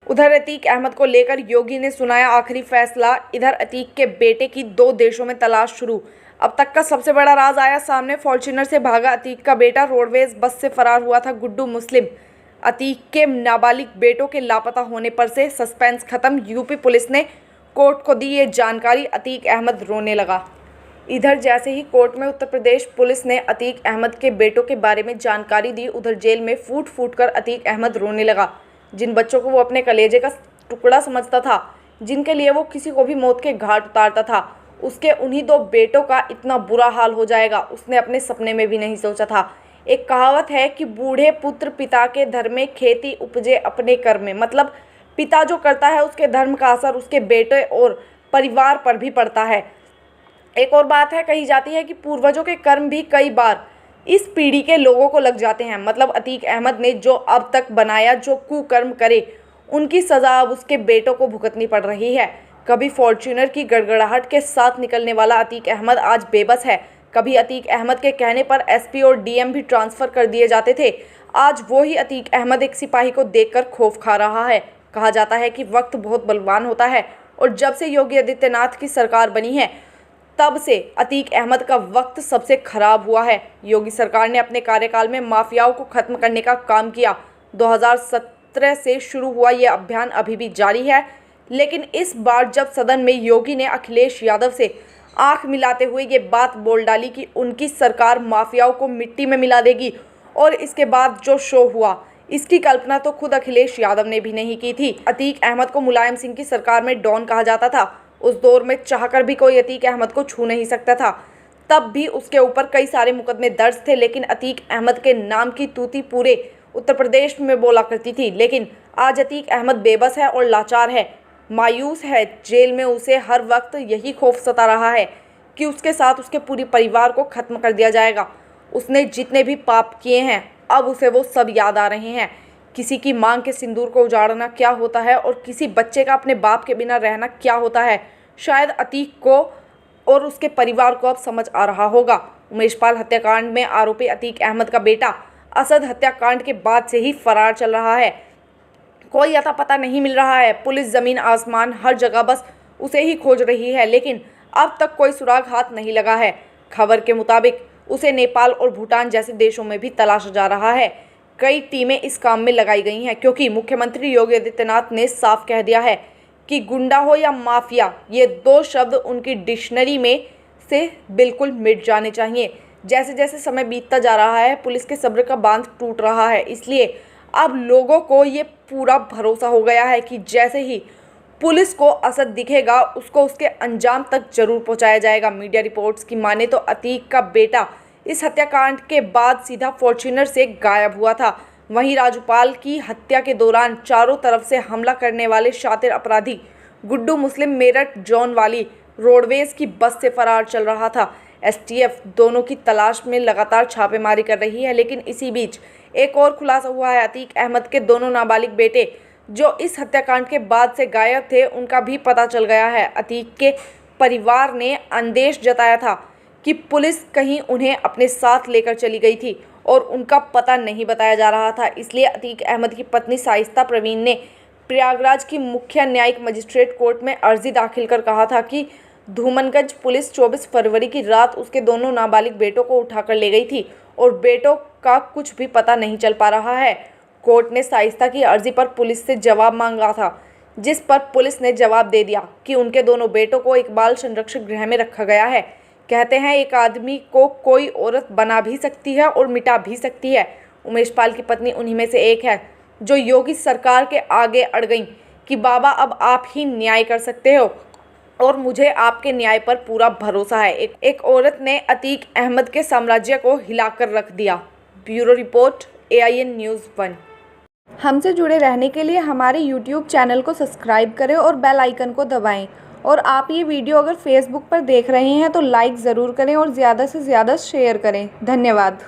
उधर अतीक अहमद को लेकर योगी ने सुनाया आखिरी फैसला। इधर अतीक के बेटे की 2 देशों में तलाश शुरू। अब तक का सबसे बड़ा राज आया सामने। फॉर्च्यूनर से भागा अतीक का बेटा रोडवेज बस से फरार हुआ था गुड्डू मुस्लिम। अतीक के नाबालिग बेटों के लापता होने पर से सस्पेंस खत्म। यूपी पुलिस ने कोर्ट को दी ये जानकारी। अतीक अहमद रोने लगा। इधर जैसे ही कोर्ट में उत्तर प्रदेश पुलिस ने अतीक अहमद के बेटों के बारे में जानकारी दी, उधर जेल में फूट फूट कर अतीक अहमद रोने लगा। जिन बच्चों को वो अपने कलेजे का टुकड़ा समझता था, जिनके लिए वो किसी को भी मौत के घाट उतारता था, उसके उन्हीं 2 बेटों का इतना बुरा हाल हो जाएगा उसने अपने सपने में भी नहीं सोचा था। एक कहावत है कि बूढ़े पुत्र पिता के धर्म में, खेती उपजे अपने कर्म में। मतलब पिता जो करता है उसके धर्म का असर उसके बेटे और परिवार पर भी पड़ता है। एक और बात है, कही जाती है कि पूर्वजों के कर्म भी कई बार इस पीढ़ी के लोगों को लग जाते हैं। मतलब अतीक अहमद ने जो अब तक बनाया, जो कुकर्म करे, उनकी सज़ा अब उसके बेटों को भुगतनी पड़ रही है। कभी फॉर्च्यूनर की गड़गड़ाहट के साथ निकलने वाला अतीक अहमद आज बेबस है। कभी अतीक अहमद के कहने पर एसपी और डीएम भी ट्रांसफ़र कर दिए जाते थे। आज वो ही अतीक अहमद एक सिपाही को देखकर खौफ खा रहा है। कहा जाता है कि वक्त बहुत बलवान होता है और जब से योगी आदित्यनाथ की सरकार बनी है तब से अतीक अहमद का वक्त सबसे खराब हुआ है। योगी सरकार ने अपने कार्यकाल में माफियाओं को खत्म करने का काम किया। 2017 से शुरू हुआ ये अभियान अभी भी जारी है, लेकिन इस बार जब सदन में योगी ने अखिलेश यादव से आंख मिलाते हुए ये बात बोल डाली कि उनकी सरकार माफियाओं को मिट्टी में मिला देगी, और इसके बाद जो शो हुआ इसकी कल्पना तो खुद अखिलेश यादव ने भी नहीं की थी। अतीक अहमद को मुलायम सिंह की सरकार में डॉन कहा जाता था। उस दौर में चाहकर भी कोई अतीक अहमद को छू नहीं सकता था। तब भी उसके ऊपर कई सारे मुकदमे दर्ज थे, लेकिन अतीक अहमद के नाम की तूती पूरे उत्तर प्रदेश में बोला करती थी। लेकिन आज अतीक अहमद बेबस है और लाचार है, मायूस है। जेल में उसे हर वक्त यही खौफ सता रहा है कि उसके साथ उसके पूरे परिवार को ख़त्म कर दिया जाएगा। उसने जितने भी पाप किए हैं अब उसे वो सब याद आ रहे हैं। किसी की मांग के सिंदूर को उजाड़ना क्या होता है और किसी बच्चे का अपने बाप के बिना रहना क्या होता है, शायद अतीक को और उसके परिवार को अब समझ आ रहा होगा। उमेश पाल हत्याकांड में आरोपी अतीक अहमद का बेटा असद हत्याकांड के बाद से ही फरार चल रहा है। कोई अता पता नहीं मिल रहा है। पुलिस ज़मीन आसमान हर जगह बस उसे ही खोज रही है, लेकिन अब तक कोई सुराग हाथ नहीं लगा है। खबर के मुताबिक उसे नेपाल और भूटान जैसे देशों में भी तलाशा जा रहा है। कई टीमें इस काम में लगाई गई हैं, क्योंकि मुख्यमंत्री योगी आदित्यनाथ ने साफ कह दिया है कि गुंडा हो या माफिया, ये 2 शब्द उनकी डिक्शनरी में से बिल्कुल मिट जाने चाहिए। जैसे जैसे समय बीतता जा रहा है पुलिस के सब्र का बांध टूट रहा है, इसलिए अब लोगों को ये पूरा भरोसा हो गया है कि जैसे ही पुलिस को असद दिखेगा उसको उसके अंजाम तक जरूर पहुंचाया जाएगा। मीडिया रिपोर्ट्स की माने तो अतीक का बेटा इस हत्याकांड के बाद सीधा फॉर्च्यूनर से गायब हुआ था। वहीं राजूपाल की हत्या के दौरान चारों तरफ से हमला करने वाले शातिर अपराधी गुड्डू मुस्लिम मेरठ जोन वाली रोडवेज की बस से फरार चल रहा था। एसटीएफ दोनों की तलाश में लगातार छापेमारी कर रही है, लेकिन इसी बीच एक और खुलासा हुआ है। अतीक अहमद के दोनों नाबालिग बेटे जो इस हत्याकांड के बाद से गायब थे उनका भी पता चल गया है। अतीक के परिवार ने अंदेश जताया था कि पुलिस कहीं उन्हें अपने साथ लेकर चली गई थी और उनका पता नहीं बताया जा रहा था। इसलिए अतीक अहमद की पत्नी साइस्ता प्रवीण ने प्रयागराज की मुख्य न्यायिक मजिस्ट्रेट कोर्ट में अर्जी दाखिल कर कहा था कि धूमनगंज पुलिस 24 फरवरी की रात उसके दोनों नाबालिग बेटों को उठाकर ले गई थी और बेटों का कुछ भी पता नहीं चल पा रहा है। कोर्ट ने साइस्ता की अर्जी पर पुलिस से जवाब मांगा था, जिस पर पुलिस ने जवाब दे दिया कि उनके दोनों बेटों को एक बाल संरक्षक गृह में रखा गया है। कहते हैं एक आदमी को कोई औरत बना भी सकती है और मिटा भी सकती है। उमेश पाल की पत्नी उन्हीं में से एक है जो योगी सरकार के आगे अड़ गई कि बाबा अब आप ही न्याय कर सकते हो और मुझे आपके न्याय पर पूरा भरोसा है। एक औरत ने अतीक अहमद के साम्राज्य को हिलाकर रख दिया। Bureau report, AIN news 1। हमसे जुड़े रहने के लिए हमारे YouTube चैनल को सब्सक्राइब करें और बेल आइकन को दबाएं। और आप ये वीडियो अगर फेसबुक पर देख रहे हैं तो लाइक ज़रूर करें और ज़्यादा से ज़्यादा शेयर करें। धन्यवाद।